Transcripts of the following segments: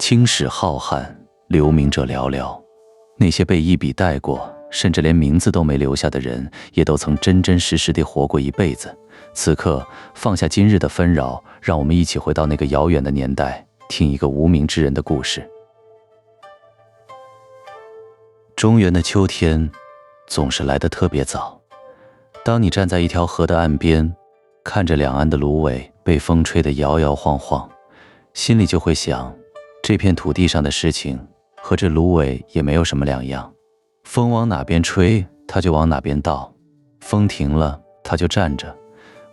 青史浩瀚，留名者寥寥。那些被一笔带过，甚至连名字都没留下的人，也都曾真真实实地活过一辈子。此刻，放下今日的纷扰，让我们一起回到那个遥远的年代，听一个无名之人的故事。中原的秋天，总是来得特别早。当你站在一条河的岸边，看着两岸的芦苇被风吹得摇摇晃晃，心里就会想，这片土地上的事情和这芦苇也没有什么两样。风往哪边吹，它就往哪边倒；风停了，它就站着；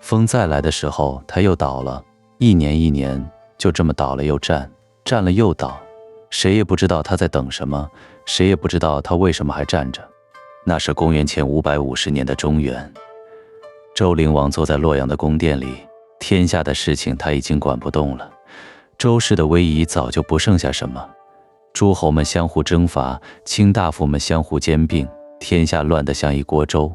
风再来的时候，它又倒了。一年一年，就这么倒了又站，站了又倒。谁也不知道它在等什么，谁也不知道它为什么还站着。那是公元前550年的中原，周灵王坐在洛阳的宫殿里，天下的事情他已经管不动了。周氏的威仪早就不剩下什么，诸侯们相互征伐，卿大夫们相互兼并，天下乱得像一锅粥。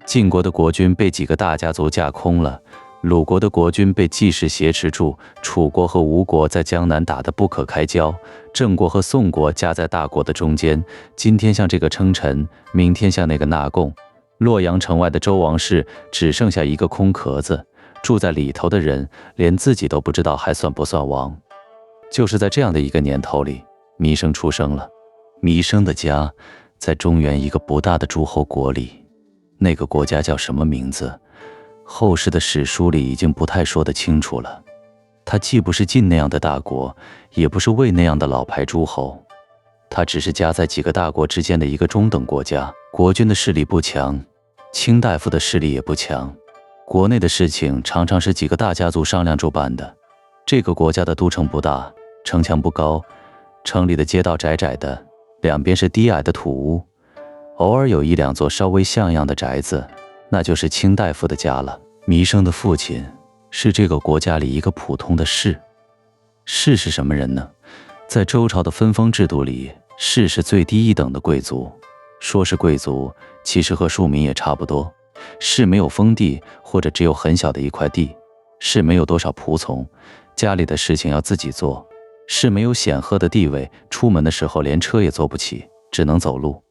晋国的国君被几个大家族架空了，鲁国的国君被季氏挟持住，楚国和吴国在江南打得不可开交，郑国和宋国夹在大国的中间，今天像这个称臣，明天像那个纳贡。洛阳城外的周王室只剩下一个空壳子，住在里头的人连自己都不知道还算不算王。就是在这样的一个年头里，弥生出生了。弥生的家在中原一个不大的诸侯国里，那个国家叫什么名字，后世的史书里已经不太说得清楚了。它既不是晋那样的大国，也不是魏那样的老牌诸侯，它只是夹在几个大国之间的一个中等国家。国君的势力不强，卿大夫的势力也不强，国内的事情常常是几个大家族商量着办的。这个国家的都城不大，城墙不高，城里的街道窄窄的，两边是低矮的土屋，偶尔有一两座稍微像样的宅子，那就是卿大夫的家了。弥生的父亲是这个国家里一个普通的士。士是什么人呢？在周朝的分封制度里，士是最低一等的贵族。说是贵族，其实和庶民也差不多。士没有封地，或者只有很小的一块地。士没有多少仆从，家里的事情要自己做。士没有显赫的地位，出门的时候连车也坐不起，只能走路。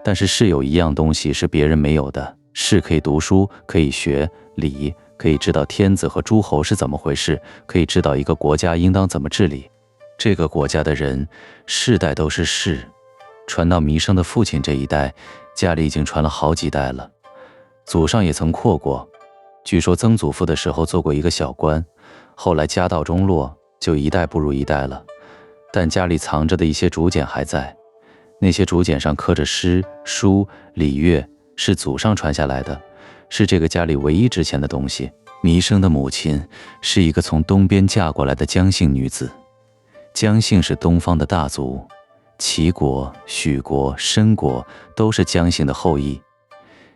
但是士有一样东西是别人没有的，士可以读书，可以学礼，可以知道天子和诸侯是怎么回事，可以知道一个国家应当怎么治理。这个国家的人世代都是士，传到弥生的父亲这一代，家里已经传了好几代了。祖上也曾阔过，据说曾祖父的时候做过一个小官，后来家道中落，就一代不如一代了。但家里藏着的一些竹简还在，那些竹简上刻着诗书礼乐，是祖上传下来的，是这个家里唯一值钱的东西。弥生的母亲是一个从东边嫁过来的姜姓女子。姜姓是东方的大族，齐国、许国、申国都是姜姓的后裔。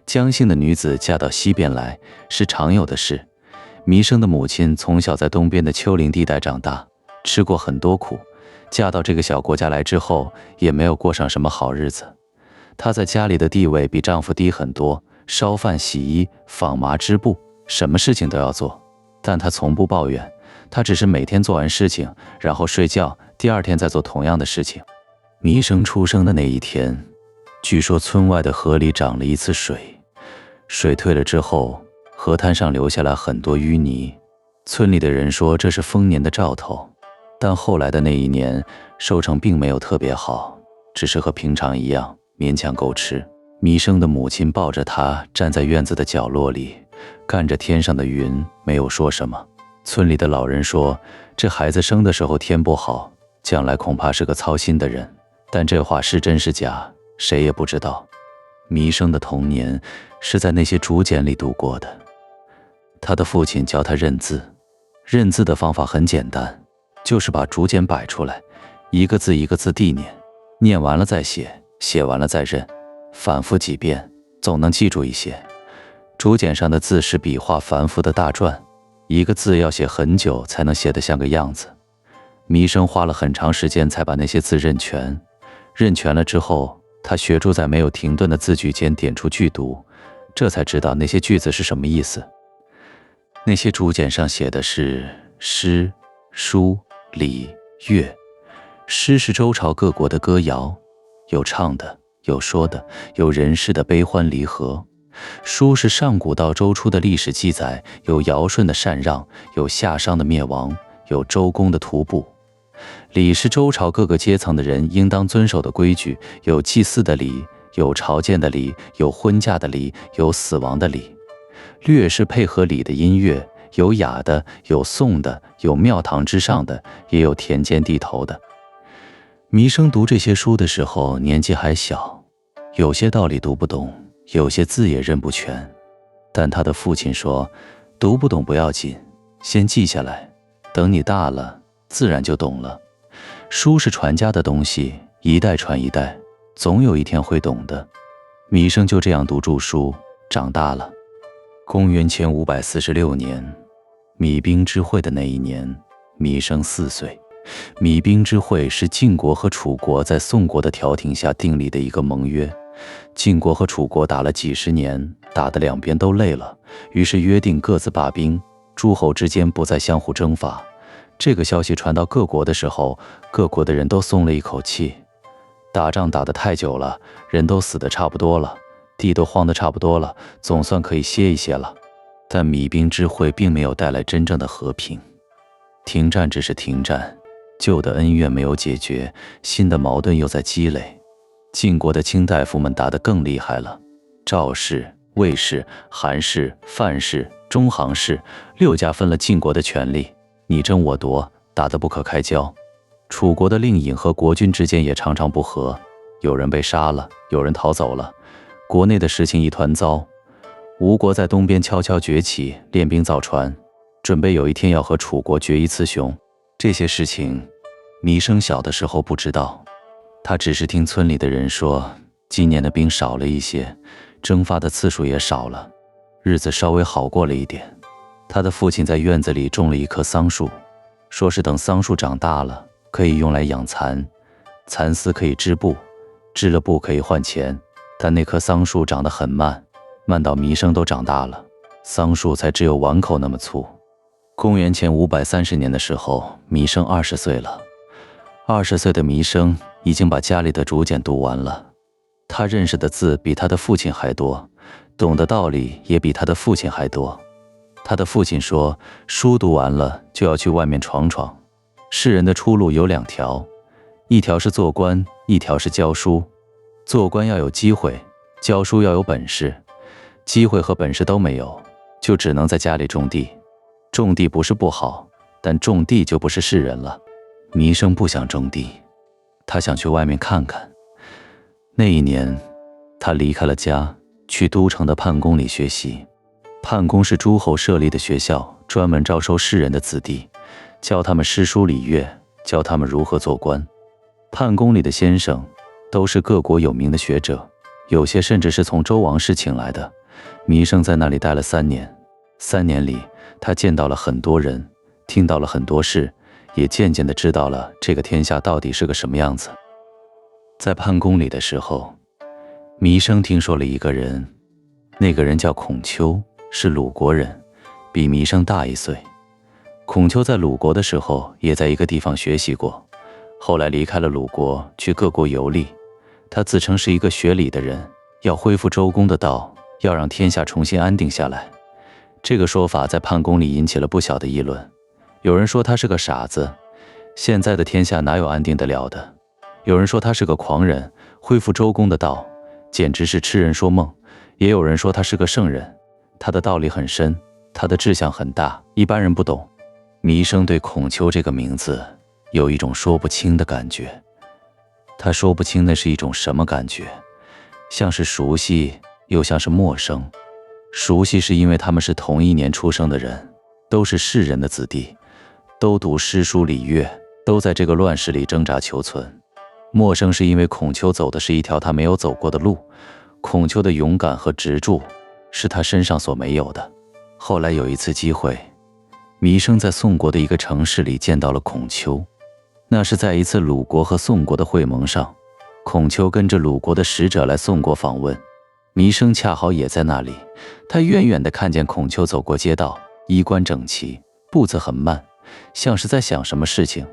姜姓的女子嫁到西边来是常有的事。弥生的母亲从小在东边的丘陵地带长大，吃过很多苦，嫁到这个小国家来之后，也没有过上什么好日子。她在家里的地位比丈夫低很多，烧饭洗衣纺麻织布，什么事情都要做，但她从不抱怨，她只是每天做完事情，然后睡觉，第二天再做同样的事情。弥生出生的那一天，据说村外的河里涨了一次水，水退了之后，河滩上留下来很多淤泥。村里的人说这是丰年的兆头，但后来的那一年收成并没有特别好，只是和平常一样勉强够吃。弥生的母亲抱着他站在院子的角落里，看着天上的云，没有说什么。村里的老人说，这孩子生的时候天不好，将来恐怕是个操心的人，但这话是真是假，谁也不知道。弥生的童年是在那些竹简里度过的。他的父亲教他认字，认字的方法很简单，就是把竹简摆出来，一个字一个字地念，念完了再写，写完了再认，反复几遍，总能记住一些。竹简上的字是笔画繁复的大篆，一个字要写很久才能写得像个样子。弥生花了很长时间才把那些字认全，认全了之后，他学住在没有停顿的字句间点出句读，这才知道那些句子是什么意思。那些竹简上写的是诗、书、礼、乐，诗是周朝各国的歌谣，有唱的，有说的，有人世的悲欢离合。书是上古到周初的历史记载，有尧舜的禅让，有夏商的灭亡，有周公的徒步。礼是周朝各个阶层的人应当遵守的规矩，有祭祀的礼，有朝见的礼，有婚嫁的礼，有死亡的礼。乐是配合礼的音乐，有雅的，有颂的，有庙堂之上的，也有田间地头的。弥生读这些书的时候年纪还小，有些道理读不懂，有些字也认不全，但他的父亲说，读不懂不要紧，先记下来，等你大了自然就懂了。书是传家的东西，一代传一代，总有一天会懂的。弥生就这样读著书长大了。公元前546年，弭兵之会的那一年，弥生4岁。弭兵之会是晋国和楚国在宋国的调停下订立的一个盟约。晋国和楚国打了几十年，打得两边都累了，于是约定各自罢兵，诸侯之间不再相互征伐。这个消息传到各国的时候，各国的人都松了一口气。打仗打得太久了，人都死得差不多了，地都荒得差不多了，总算可以歇一歇了。但弭兵之会并没有带来真正的和平，停战只是停战，旧的恩怨没有解决，新的矛盾又在积累。晋国的卿大夫们打得更厉害了，赵氏、魏氏、韩氏、范氏、中行氏6家分了晋国的权力，你争我夺，打得不可开交。楚国的令尹和国君之间也常常不和，有人被杀了，有人逃走了，国内的事情一团糟。吴国在东边悄悄崛起，练兵造船，准备有一天要和楚国决一雌雄。这些事情弥生小的时候不知道，他只是听村里的人说，今年的兵少了一些，征发的次数也少了，日子稍微好过了一点。他的父亲在院子里种了一棵桑树，说是等桑树长大了可以用来养蚕，蚕丝可以织布，织了布可以换钱。但那棵桑树长得很慢，慢到弥生都长大了，桑树才只有碗口那么粗。公元前530年的时候，弥生20岁了。20岁的弥生已经把家里的竹简读完了，他认识的字比他的父亲还多，懂的道理也比他的父亲还多。他的父亲说，书读完了就要去外面闯闯，世人的出路有2条，一条是做官，一条是教书。做官要有机会，教书要有本事，机会和本事都没有，就只能在家里种地。种地不是不好，但种地就不是世人了。弥生不想种地，他想去外面看看。那一年，他离开了家，去都城的泮宫里学习。泮宫是诸侯设立的学校，专门招收士人的子弟，教他们诗书礼乐，教他们如何做官。泮宫里的先生都是各国有名的学者，有些甚至是从周王室请来的。弥生在那里待了3年，3年里，他见到了很多人，听到了很多事，也渐渐地知道了这个天下到底是个什么样子。在泮宫里的时候，弥生听说了一个人，那个人叫孔丘，是鲁国人，比弥生大1岁。孔丘在鲁国的时候也在一个地方学习过，后来离开了鲁国，去各国游历。他自称是一个学礼的人，要恢复周公的道，要让天下重新安定下来。这个说法在泮宫里引起了不小的议论，有人说他是个傻子，现在的天下哪有安定得了的？有人说他是个狂人，恢复周公的道简直是痴人说梦。也有人说他是个圣人，他的道理很深，他的志向很大，一般人不懂。弥生对孔丘这个名字有一种说不清的感觉，他说不清那是一种什么感觉，像是熟悉，又像是陌生。熟悉是因为他们是同一年出生的人，都是士人的子弟，都读诗书礼乐，都在这个乱世里挣扎求存。陌生是因为孔丘走的是一条他没有走过的路，孔丘的勇敢和执着是他身上所没有的。后来有一次机会，弥生在宋国的一个城市里见到了孔丘，那是在一次鲁国和宋国的会盟上，孔丘跟着鲁国的使者来宋国访问，弥生恰好也在那里。他远远地看见孔丘走过街道，衣冠整齐，步子很慢，像是在想什么事情。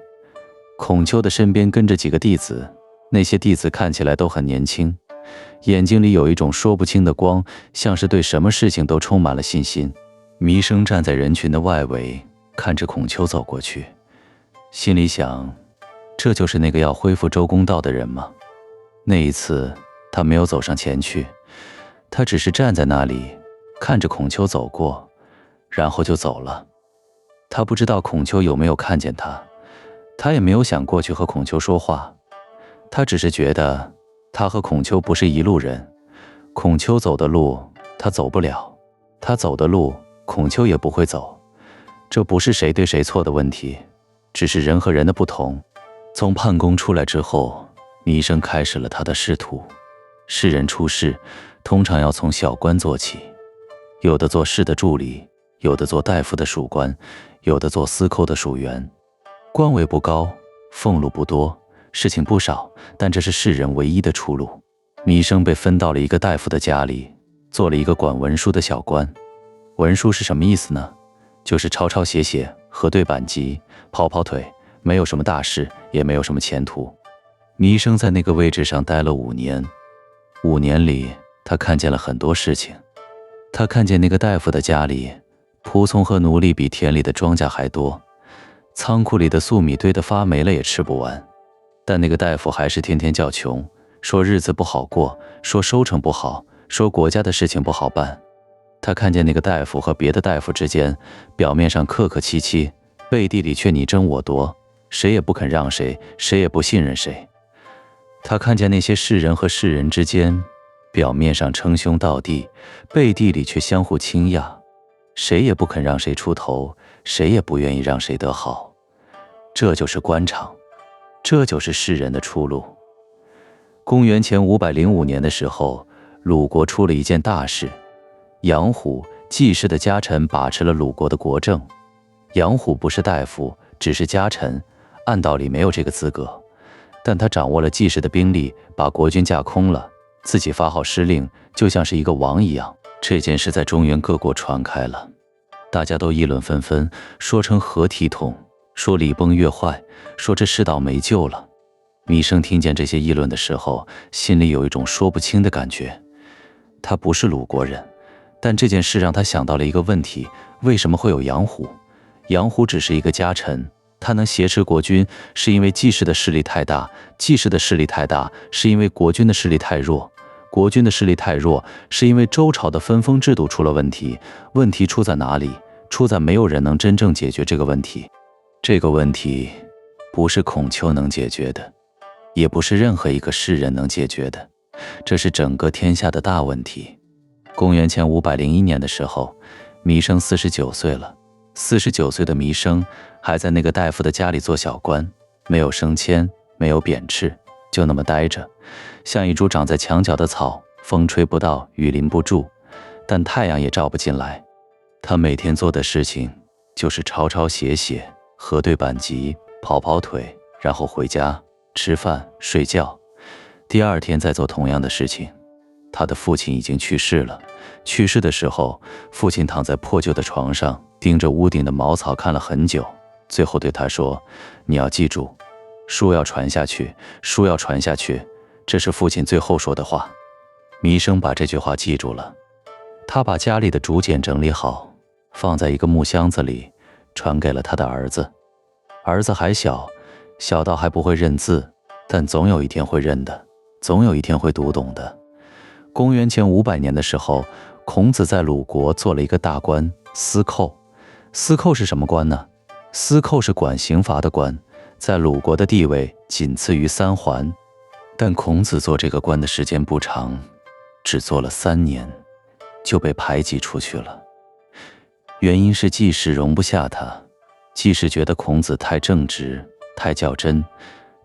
孔丘的身边跟着几个弟子，那些弟子看起来都很年轻，眼睛里有一种说不清的光，像是对什么事情都充满了信心。弥生站在人群的外围，看着孔丘走过去，心里想，这就是那个要恢复周公道的人吗？那一次他没有走上前去，他只是站在那里看着孔丘走过，然后就走了。他不知道孔丘有没有看见他，他也没有想过去和孔丘说话，他只是觉得他和孔丘不是一路人，孔丘走的路他走不了，他走的路孔丘也不会走。这不是谁对谁错的问题，只是人和人的不同。从判宫出来之后，弥生开始了他的仕途。士人出仕通常要从小官做起，有的做士的助理，有的做大夫的属官，有的做司寇的属员。官位不高，俸禄不多，事情不少，但这是士人唯一的出路。弥生被分到了一个大夫的家里，做了一个管文书的小官。文书是什么意思呢？就是抄抄写写，核对版籍，跑跑腿，没有什么大事，也没有什么前途。弥生在那个位置上待了5年，5年里他看见了很多事情。他看见那个大夫的家里，仆从和奴隶比田里的庄稼还多，仓库里的粟米堆得发霉了也吃不完，但那个大夫还是天天叫穷，说日子不好过，说收成不好，说国家的事情不好办。他看见那个大夫和别的大夫之间，表面上客客气气，背地里却你争我夺，谁也不肯让谁，谁也不信任谁。他看见那些士人和士人之间，表面上称兄道弟，背地里却相互倾轧，谁也不肯让谁出头，谁也不愿意让谁得好。这就是官场，这就是士人的出路。公元前505年的时候，鲁国出了一件大事，杨虎季氏的家臣把持了鲁国的国政。杨虎不是大夫，只是家臣，按道理没有这个资格，但他掌握了季氏的兵力，把国军架空了，自己发号施令，就像是一个王一样。这件事在中原各国传开了，大家都议论纷纷，说成何体统，说礼崩乐坏，说这世道没救了。弥生听见这些议论的时候，心里有一种说不清的感觉。他不是鲁国人，但这件事让他想到了一个问题，为什么会有杨虎？杨虎只是一个家臣，他能挟持国军，是因为季氏的势力太大，季氏的势力太大，是因为国军的势力太弱，国军的势力太弱，是因为周朝的分封制度出了问题。问题出在哪里？出在没有人能真正解决这个问题。这个问题不是孔丘能解决的，也不是任何一个士人能解决的，这是整个天下的大问题。公元前501年的时候，弥生49岁了。49岁的弥生还在那个大夫的家里做小官，没有升迁，没有贬斥，就那么待着，像一株长在墙角的草，风吹不到，雨淋不住，但太阳也照不进来。他每天做的事情就是抄抄写写，核对版籍，跑跑腿，然后回家吃饭睡觉，第二天再做同样的事情。他的父亲已经去世了，去世的时候，父亲躺在破旧的床上，盯着屋顶的茅草看了很久，最后对他说，你要记住，书要传下去，书要传下去，这是父亲最后说的话。弥生把这句话记住了，他把家里的竹简整理好，放在一个木箱子里，传给了他的儿子。儿子还小，小到还不会认字，但总有一天会认的，总有一天会读懂的。公元前500年的时候，孔子在鲁国做了一个大官，司寇。司寇是什么官呢？司寇是管刑罚的官，在鲁国的地位仅次于三桓。但孔子做这个官的时间不长，只做了3年，就被排挤出去了。原因是季氏容不下他，季氏觉得孔子太正直，太较真，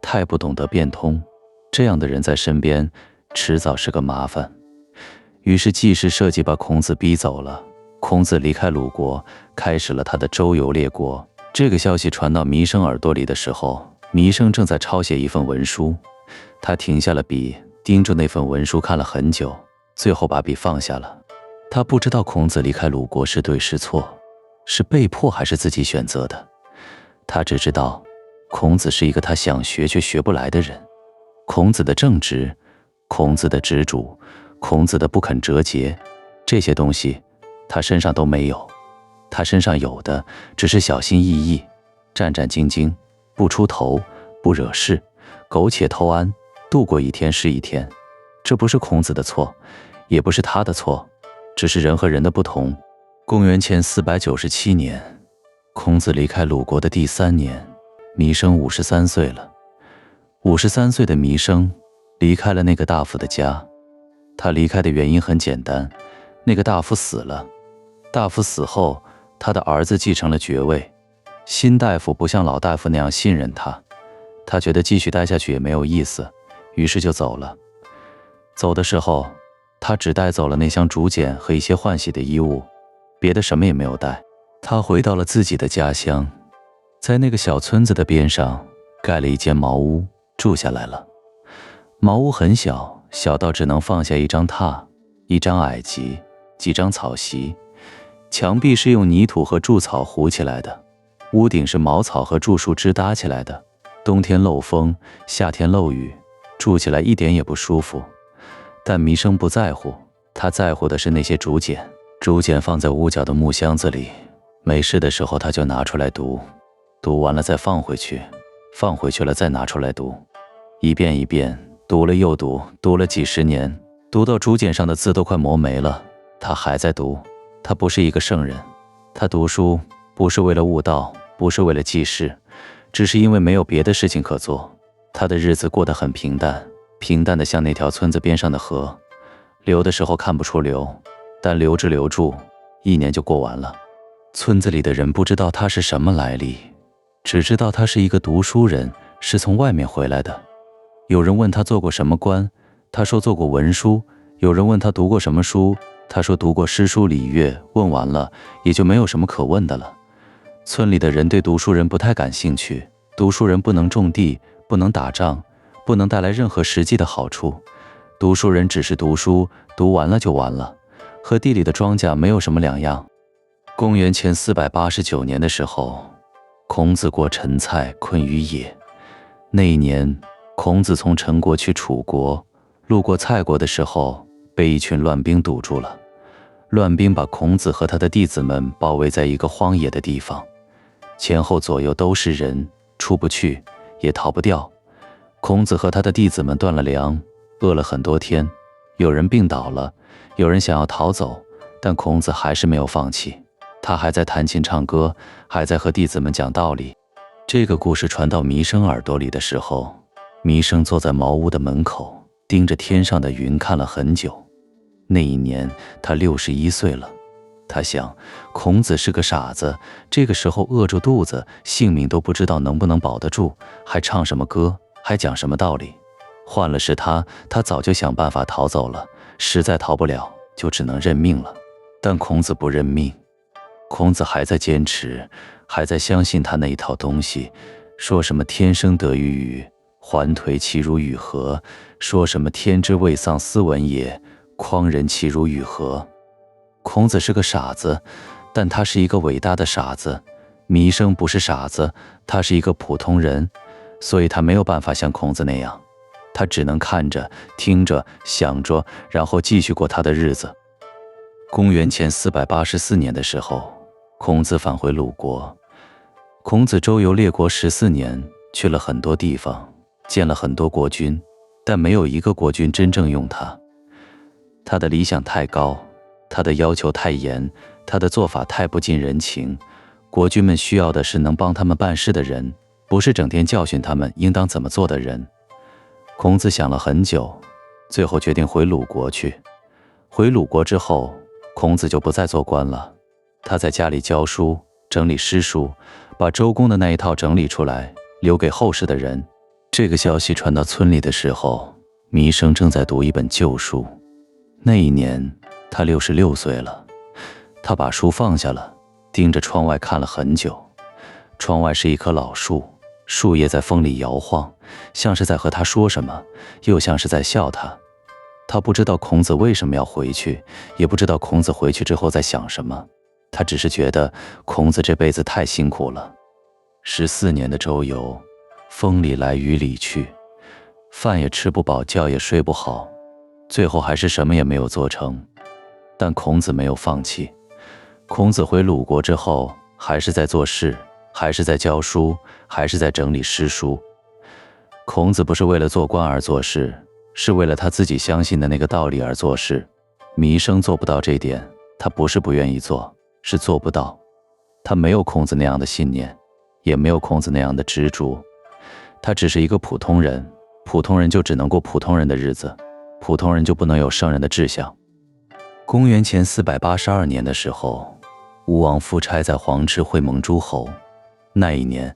太不懂得变通，这样的人在身边迟早是个麻烦。于是季氏设计把孔子逼走了，孔子离开鲁国，开始了他的周游列国。这个消息传到弥生耳朵里的时候，弥生正在抄写一份文书，他停下了笔，盯着那份文书看了很久，最后把笔放下了。他不知道孔子离开鲁国是对是错，是被迫还是自己选择的，他只知道孔子是一个他想学却学不来的人。孔子的正直，孔子的执着，孔子的不肯折节，这些东西他身上都没有。他身上有的只是小心翼翼，战战兢兢，不出头，不惹事，苟且偷安，度过一天是一天。这不是孔子的错，也不是他的错，只是人和人的不同。公元前497年，孔子离开鲁国的第3年，弥生53岁了。53岁的弥生离开了那个大夫的家。他离开的原因很简单，那个大夫死了。大夫死后，他的儿子继承了爵位。新大夫不像老大夫那样信任他，他觉得继续待下去也没有意思，于是就走了。走的时候，他只带走了那箱竹简和一些换洗的衣物，别的什么也没有带。他回到了自己的家乡，在那个小村子的边上盖了一间茅屋，住下来了。茅屋很小，小到只能放下一张榻，一张矮几，几张草席。墙壁是用泥土和苎草糊起来的，屋顶是茅草和苎树枝搭起来的。冬天漏风，夏天漏雨，住起来一点也不舒服。但弥生不在乎，他在乎的是那些竹简。竹简放在屋角的木箱子里，没事的时候他就拿出来读，读完了再放回去，放回去了再拿出来读，一遍一遍，读了又读，读了几十年，读到竹简上的字都快磨没了，他还在读。他不是一个圣人，他读书不是为了悟道，不是为了济世，只是因为没有别的事情可做。他的日子过得很平淡，平淡的像那条村子边上的河，流的时候看不出流，但流着流住，1年就过完了。村子里的人不知道他是什么来历，只知道他是一个读书人，是从外面回来的。有人问他做过什么官，他说做过文书。有人问他读过什么书，他说读过诗书礼乐。问完了也就没有什么可问的了。村里的人对读书人不太感兴趣，读书人不能种地，不能打仗，不能带来任何实际的好处。读书人只是读书，读完了就完了，和地里的庄稼没有什么两样。公元前489年的时候，孔子过陈蔡，困于野。那一年，孔子从陈国去楚国，路过蔡国的时候，被一群乱兵堵住了。乱兵把孔子和他的弟子们包围在一个荒野的地方，前后左右都是人，出不去，也逃不掉。孔子和他的弟子们断了粮，饿了很多天，有人病倒了，有人想要逃走，但孔子还是没有放弃。他还在弹琴唱歌，还在和弟子们讲道理。这个故事传到弥生耳朵里的时候，弥生坐在茅屋的门口，盯着天上的云看了很久。那一年他61岁了。他想，孔子是个傻子，这个时候饿住肚子，性命都不知道能不能保得住，还唱什么歌，还讲什么道理。换了是他早就想办法逃走了，实在逃不了，就只能认命了。但孔子不认命，孔子还在坚持，还在相信他那一套东西，说什么天生得于予，还颓其如与何，说什么天之未丧斯文也，匡人其如与何。孔子是个傻子，但他是一个伟大的傻子。弥生不是傻子，他是一个普通人，所以他没有办法像孔子那样，他只能看着，听着，想着，然后继续过他的日子。公元前484年的时候，孔子返回鲁国。孔子周游列国14年，去了很多地方，见了很多国君，但没有一个国君真正用他。他的理想太高，他的要求太严，他的做法太不近人情。国君们需要的是能帮他们办事的人，不是整天教训他们应当怎么做的人。孔子想了很久，最后决定回鲁国去。回鲁国之后，孔子就不再做官了，他在家里教书，整理诗书，把周公的那一套整理出来，留给后世的人。这个消息传到村里的时候，弥生正在读一本旧书。那一年他66岁了。他把书放下了，盯着窗外看了很久。窗外是一棵老树，树叶在风里摇晃，像是在和他说什么，又像是在笑他。他不知道孔子为什么要回去，也不知道孔子回去之后在想什么，他只是觉得孔子这辈子太辛苦了。14年的周游，风里来雨里去，饭也吃不饱，觉也睡不好，最后还是什么也没有做成。但孔子没有放弃，孔子回鲁国之后，还是在做事，还是在教书，还是在整理诗书。孔子不是为了做官而做事，是为了他自己相信的那个道理而做事。弥生做不到这点，他不是不愿意做，是做不到。他没有孔子那样的信念，也没有孔子那样的执着。他只是一个普通人，普通人就只能过普通人的日子，普通人就不能有圣人的志向。公元前482年的时候，吴王夫差在黄池会盟诸侯。那一年，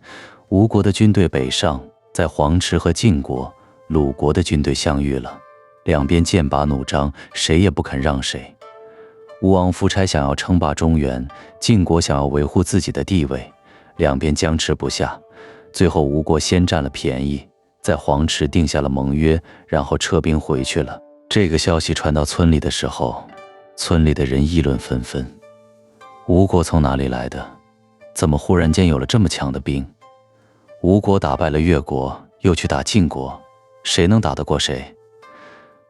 吴国的军队北上，在黄池和晋国、鲁国的军队相遇了，两边剑拔弩张，谁也不肯让谁。吴王夫差想要称霸中原，晋国想要维护自己的地位，两边僵持不下。最后吴国先占了便宜，在黄池定下了盟约，然后撤兵回去了。这个消息传到村里的时候，村里的人议论纷纷。吴国从哪里来的？怎么忽然间有了这么强的兵？吴国打败了越国，又去打晋国，谁能打得过谁？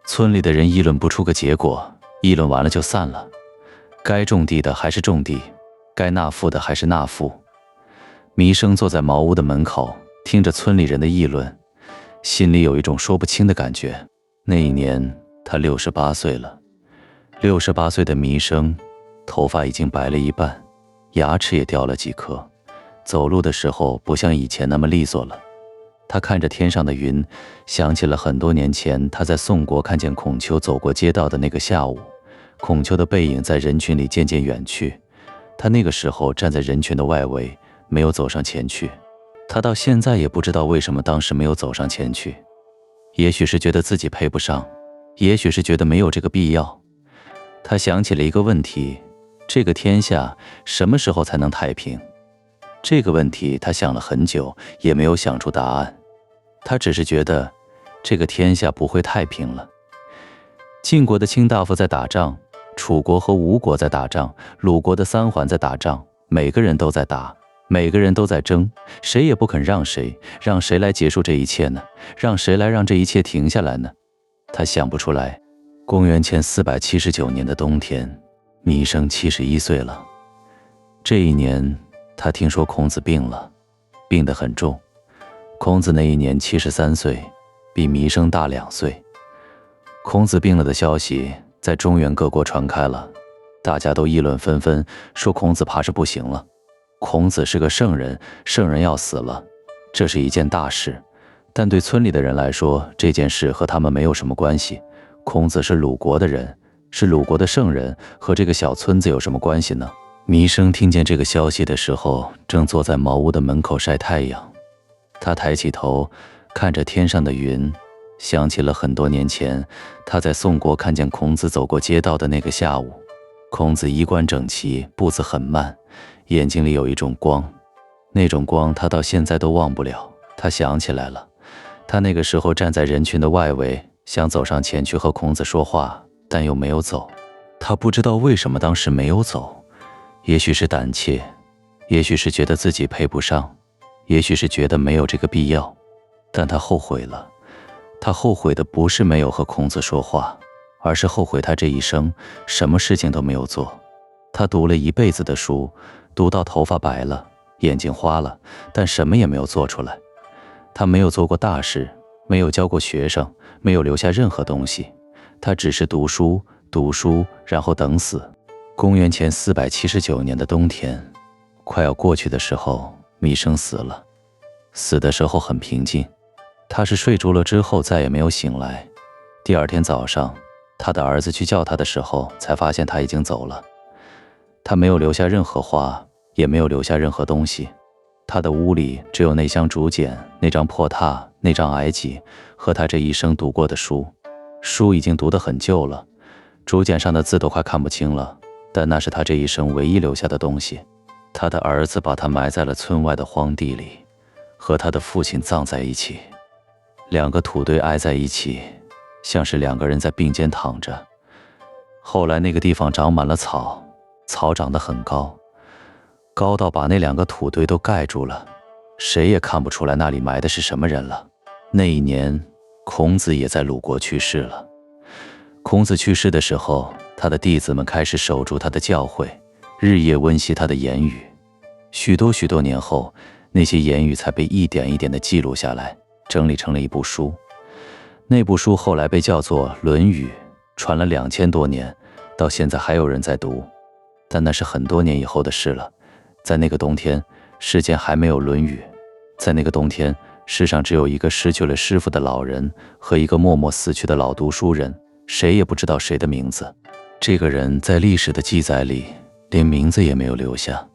村里的人议论不出个结果，议论完了就散了。该种地的还是种地，该纳赋的还是纳赋。弥生坐在茅屋的门口，听着村里人的议论，心里有一种说不清的感觉。那一年他68岁了。68岁的弥生，头发已经白了一半，牙齿也掉了几颗，走路的时候不像以前那么利索了。他看着天上的云，想起了很多年前他在宋国看见孔丘走过街道的那个下午。孔丘的背影在人群里渐渐远去，他那个时候站在人群的外围，没有走上前去。他到现在也不知道为什么当时没有走上前去，也许是觉得自己配不上，也许是觉得没有这个必要。他想起了一个问题，这个天下什么时候才能太平？这个问题他想了很久，也没有想出答案。他只是觉得这个天下不会太平了。晋国的卿大夫在打仗，楚国和吴国在打仗，鲁国的三桓在打仗，每个人都在打，每个人都在争，谁也不肯让谁，让谁来结束这一切呢？让谁来让这一切停下来呢？他想不出来。公元前479年的冬天，弥生71岁了。这一年，他听说孔子病了，病得很重。孔子那一年73岁，比弥生大2岁。孔子病了的消息在中原各国传开了，大家都议论纷纷，说孔子怕是不行了。孔子是个圣人，圣人要死了，这是一件大事。但对村里的人来说，这件事和他们没有什么关系。孔子是鲁国的人，是鲁国的圣人，和这个小村子有什么关系呢？弥生听见这个消息的时候，正坐在茅屋的门口晒太阳。他抬起头，看着天上的云，想起了很多年前他在宋国看见孔子走过街道的那个下午。孔子衣冠整齐，步子很慢，眼睛里有一种光，那种光他到现在都忘不了。他想起来了，他那个时候站在人群的外围，想走上前去和孔子说话，但又没有走。他不知道为什么当时没有走，也许是胆怯，也许是觉得自己配不上，也许是觉得没有这个必要。但他后悔了。他后悔的不是没有和孔子说话，而是后悔他这一生什么事情都没有做。他读了一辈子的书，读到头发白了，眼睛花了，但什么也没有做出来。他没有做过大事，没有教过学生，没有留下任何东西。他只是读书，读书，然后等死。公元前479年的冬天，快要过去的时候，弥生死了。死的时候很平静，他是睡着了之后再也没有醒来。第二天早上，他的儿子去叫他的时候，才发现他已经走了。他没有留下任何话，也没有留下任何东西。他的屋里只有那箱竹简，那张破榻，那张矮几，和他这一生读过的书。书已经读得很旧了，竹简上的字都快看不清了，但那是他这一生唯一留下的东西。他的儿子把他埋在了村外的荒地里，和他的父亲葬在一起。两个土堆挨在一起，像是两个人在并肩躺着。后来那个地方长满了草，草长得很高，高到把那两个土堆都盖住了。谁也看不出来那里埋的是什么人了。那一年，孔子也在鲁国去世了。孔子去世的时候，他的弟子们开始守住他的教诲，日夜温习他的言语。许多年后，那些言语才被一点一点地记录下来，整理成了一部书。那部书后来被叫做《论语》，传了2000多年，到现在还有人在读。但那是很多年以后的事了。在那个冬天，世间还没有《论语》。在那个冬天，世上只有一个失去了师傅的老人和一个默默死去的老读书人，谁也不知道谁的名字。这个人在历史的记载里连名字也没有留下。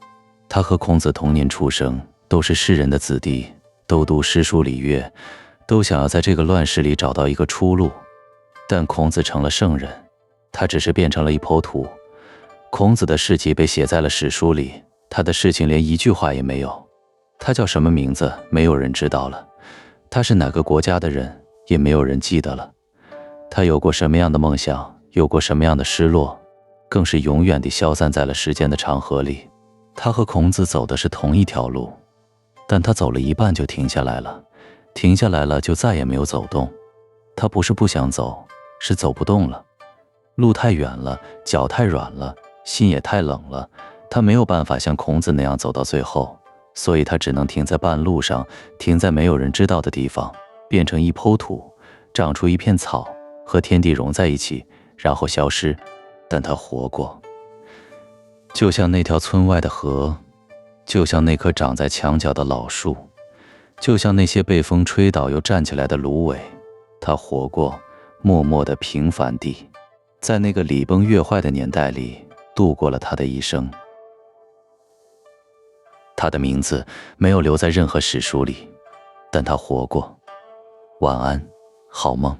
他和孔子同年出生，都是士人的子弟，都读诗书礼乐，都想要在这个乱世里找到一个出路。但孔子成了圣人，他只是变成了一抔土。孔子的事迹被写在了史书里，他的事情连一句话也没有。他叫什么名字，没有人知道了。他是哪个国家的人，也没有人记得了。他有过什么样的梦想，有过什么样的失落，更是永远地消散在了时间的长河里。他和孔子走的是同一条路，但他走了一半就停下来了，停下来了就再也没有走动。他不是不想走，是走不动了。路太远了，脚太软了，心也太冷了，他没有办法像孔子那样走到最后，所以他只能停在半路上，停在没有人知道的地方，变成一抔土，长出一片草，和天地融在一起，然后消失。但他活过，就像那条村外的河，就像那棵长在墙角的老树，就像那些被风吹倒又站起来的芦苇。他活过，默默的平凡地在那个礼崩乐坏的年代里度过了他的一生。他的名字没有留在任何史书里，但他活过。晚安，好梦。